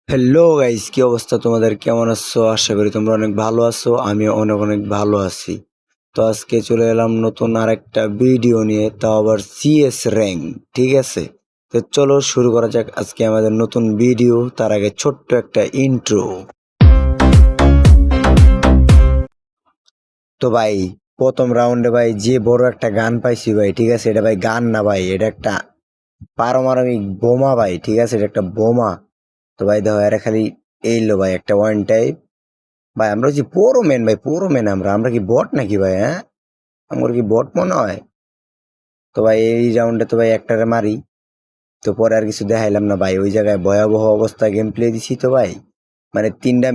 Hello guys, কি অবস্থা তোমাদের? কেমন আছো? আশা করি তোমরা অনেক ভালো আছো। আমিও অনেক অনেক ভালো আছি। তো আজকে চলে এলাম নতুন আরেকটা ভিডিও নিয়ে, তাও আবার সিএস র্যাঙ্ক। ঠিক আছে, তো চলো শুরু করা যাক আজকে আমাদের নতুন ভিডিও। তার আগে ছোট্ট একটা ইন্ট্রো। তো ভাই, প্রথম রাউন্ডে ভাই যে বড় একটা গান পাইছি ভাই, ঠিক আছে, এটা ভাই গান না ভাই, এটা একটা পারমাণবিক বোমা ভাই। ঠিক আছে, এটা একটা বোমা। তো ভাই দেখো, এরা খালি এইলো ভাই একটা ওয়ান টাইপ। ভাই আমরা হচ্ছি পুরো ম্যান ভাই, পুরো ম্যান। আমরা কি বট নাকি ভাই? হ্যাঁ, আমার কি বট মনে হয়? তো ভাই এই রাউন্ডে তো ভাই একটারে মারি। তো পরে আর কিছু দেখাইলাম না ভাই, ওই জায়গায় ভয়াবহ অবস্থা গেম প্লে দিছি তো ভাই। মানে তিনটা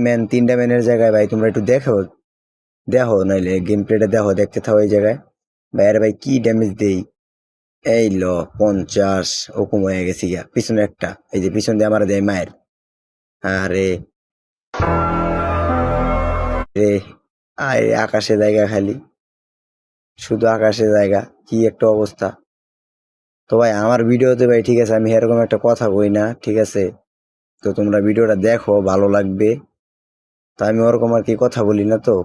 ম্যানের জায়গায় ভাই তোমরা একটু দেখো, দেখো নাইলে গেম প্লেটা দেখো, দেখতে থাকো এই জায়গায়। ভাই আরে ভাই কি ড্যামেজ দেই! এই ল 50 ওকুম হয়ে গেছি গিয়া। পিছনে একটা, এই যে পিছন দিয়ে আমার দেয় মায়ের। আরে রে, আরে আকাশে জায়গা খালি, শুধু আকাশে জায়গা, কি একটা অবস্থা। তো ভাই আমার ভিডিওতে ভাই, ঠিক আছে, আমি এরকম একটা কথা কই না, ঠিক আছে। তো তোমরা ভিডিওটা দেখো, ভালো লাগবে। তো আমি ওরকম আর কি কথা বলি না তো।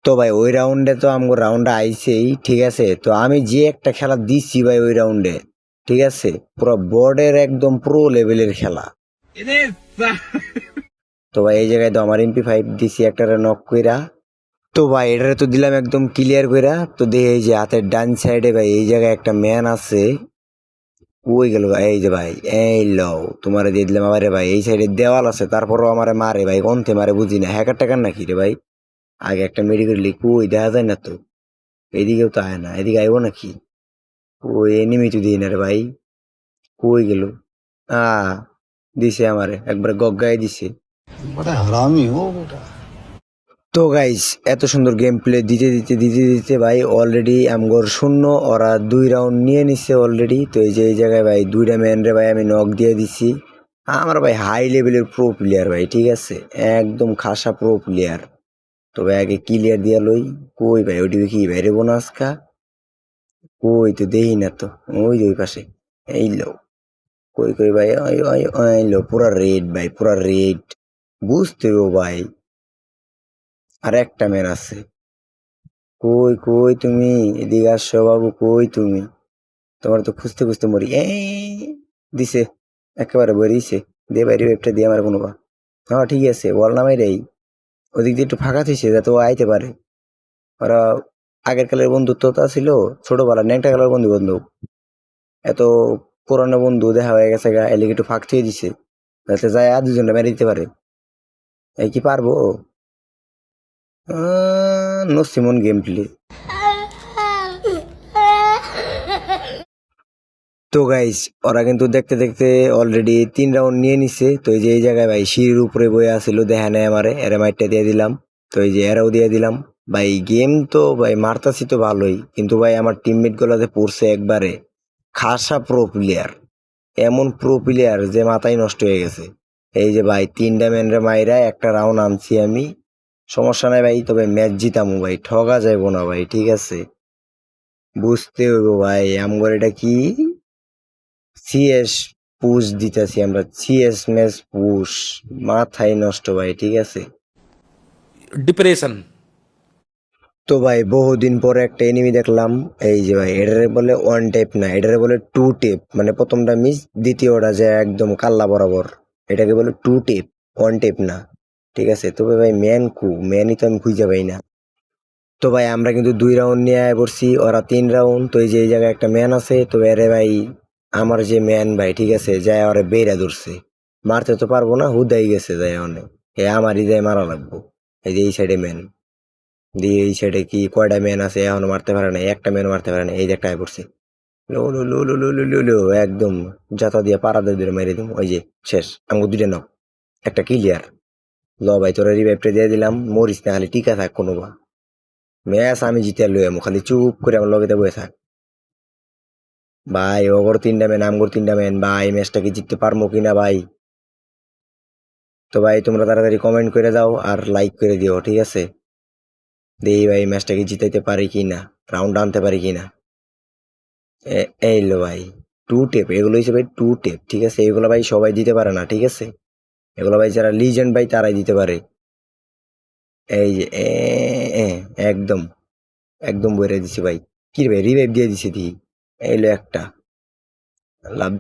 তো ভাই ওই রাউন্ডে তো আমগো রাউন্ডে আইছেই, ঠিক আছে। তো আমি যে একটা খেলা দিচ্ছি ভাই ওই রাউন্ডে, ঠিক আছে, পুরো বোর্ডের একদম প্রো লেভেলের খেলা। তো ভাই এই জায়গায় তো আমার MP5 দিছি একটা নক কইরা। তো ভাই এটারে তো দিলাম একদম ক্লিয়ার কইরা। তো দেখে এই যে হাতের ডান সাইডে ভাই এই জায়গায় একটা ম্যান আছে। কই গেল ভাই? এই যে ভাই, এই লও তোমারে দিয়ে দিলাম। আমারে ভাই এই সাইডে দেওয়াল আছে, তারপরও আমারে মারে ভাই, কোনতে মারে বুঝি না। হ্যাকার টাকার নাকি রে ভাই? আগে একটা মেডিকেল লিখ, কই দেখা যায় না তো। এদিকেও তো আয় না, এদিকে আইবো নাকি? ওই এনিমি তো দিই না রে ভাই, কই গেল? দিছে আমারে একবারে গগ্গায় দিছে। बड़ा हरामी हो बेटा। তো গাইস, এত সুন্দর গেম প্লে দিতে ভাই অলরেডি আমগর শূন্য। ওরা 2 রাউন্ড নিয়ে নিচ্ছে অলরেডি। তো এই যে এই জায়গায় ভাই দুইটা ম্যান রে ভাই আমি নক দিয়ে দিছি। আমার ভাই হাই লেভেলের প্রো প্লেয়ার ভাই, ঠিক আছে, একদম খাসা প্রো প্লেয়ার। তো ভাই আগে ক্লিয়ার দিয়া লই। কই ভাই ওইদিকে কি বাইরে বোনাসকা? কই তো দেই না তো। ওই যে ওই পাশে, এই লো। কই কই ভাই, ওই ওই ওই লো, পুরা রেড ভাই, পুরা রেড। বুঝতে হবে ভাই। আর একটা ম্যান আছে। কই কই তুমি? এদিকে আসো বাবু, কই তুমি? তোমার তো খুঁজতে খুঁজতে মরি। দিছে, একেবারে বেরিয়েছে। দিয়ে বাইরে একটা দিয়ে আমার কোনো বা। হ্যাঁ ঠিক আছে, বল নামাই রেই। ওদিক দিয়ে একটু ফাঁকা থইছে যাতে ও আইতে পারে। ওরা আগের কালের বন্ধুত্বতা ছিল, ছোটবেলার ন্যাংটা কালের বন্ধু বান্ধব। এত পুরানো বন্ধু দেখা হয়ে গেছে গা, এলিগে একটু ফাঁক থুয়ে দিছে যাতে যায় আর দুজনটা মেরে দিতে পারে। এই কি পারবো? Nosimon game play. তো গাইস, ওরা কিন্তু দেখতে দেখতে অলরেডি 3 রাউন্ড নিয়ে নিছে। তো এই যে এই জায়গায় ভাই সিঁড়ির উপরে বয়ে আসছিল, দেখা নেয় আমারে, এরা মাইটটা দিয়ে দিলাম। তো এই যে এরাও দিয়ে দিলাম। ভাই গেম তো ভাই মারতাছি তো ভালোই, কিন্তু ভাই আমার টিমমেট গুলাতে পড়ছে একবারে খাসা প্রো প্লেয়ার। এমন প্রো প্লেয়ার যে মাথায় নষ্ট হয়ে গেছে। এই যে ভাই 3টা ম্যানরে মাইরা একটা রাউন্ড আনছি আমি। সমস্যা নাই ভাই, তবে ম্যাচ জিতামু ভাই, ঠগা যাইবো না ভাই, ঠিক আছে। বুঝতে হইব ভাই আমগর এটা কি সিএস পুশ দিতেছি আমরা, সিএস ম্যাচ পুশ। মাথায় নষ্ট ভাই, ঠিক আছে। ডিপ্রেশন। তো ভাই বহুদিন পরে একটা এনিমি দেখলাম। এই যে ভাই এটারে বলে ওয়ান টেপ না, এটারে বলে টু টেপ। মানে প্রথমটা মিস, দ্বিতীয়টা যে একদম কাল্লা বরাবর, এটাকে বলে টু টেপ, ওয়ান টেপ না, ঠিক আছে। তবে ভাই ম্যানই তো আমি খুঁজে পাই না। তো ভাই আমরা কিন্তু 2 রাউন্ড নিয়ে আয় পড়ছি, ওরা 3 রাউন্ড। তো এই যে এই জায়গায় একটা ম্যান আছে। তো এরে ভাই আমার যে ম্যান ভাই, ঠিক আছে, যায় ওরে বেড়া ধরছে। মারতে তো পারবো না, হুদাই গেছে যায় অনেক। আমারই যায় মারা লাগবো। এই যে এই সাইডে ম্যান, দিয়ে এই সাইডে কি কয়টা ম্যান আছে এখনো মারতে পারে না, একটা ম্যান মারতে পারে না। এই যে একটা আয় পড়ছে, লো লো লো লো লো লো লো লো, একদম জাতা দিয়ে পাড়া দিয়ে মেরে দিম। ওই যে শেষ, আমাকে 2টা নাও, একটা ক্লিয়ার। ল ভাই তোরা রিভাইভটা দিয়ে দিলাম, মরিস না, খালি টিকা থাক কোনো বা। ম্যাচ আমি জিতে লই আমু, খালি চুপ করে আমার লগেতে বসে থাক। ভাই ওগর 3টা ম্যান, আমগর 3টা ম্যান, ভাই ম্যাচটা কি জিততে পারবো কিনা ভাই? তো ভাই তোমরা তাড়াতাড়ি কমেন্ট করে দাও আর লাইক করে দিও, ঠিক আছে। দেই ভাই ম্যাচটা কি জিতাইতে পারি কিনা, রাউন্ড আনতে পারি কিনা। এই লো ভাই, টু টেপ এগুলো হিসেবে টু টেপ, ঠিক আছে। এগুলো ভাই সবাই দিতে পারে না, ঠিক আছে। এগুলো ভাই যারা লিজেন্ড ভাই তারাই দিতে পারে। এই যে একদম একদম বইরে দিছি ভাই। কি রে ভাই রিভাইভ দিয়ে দিছি দি। এইলো একটা লাভ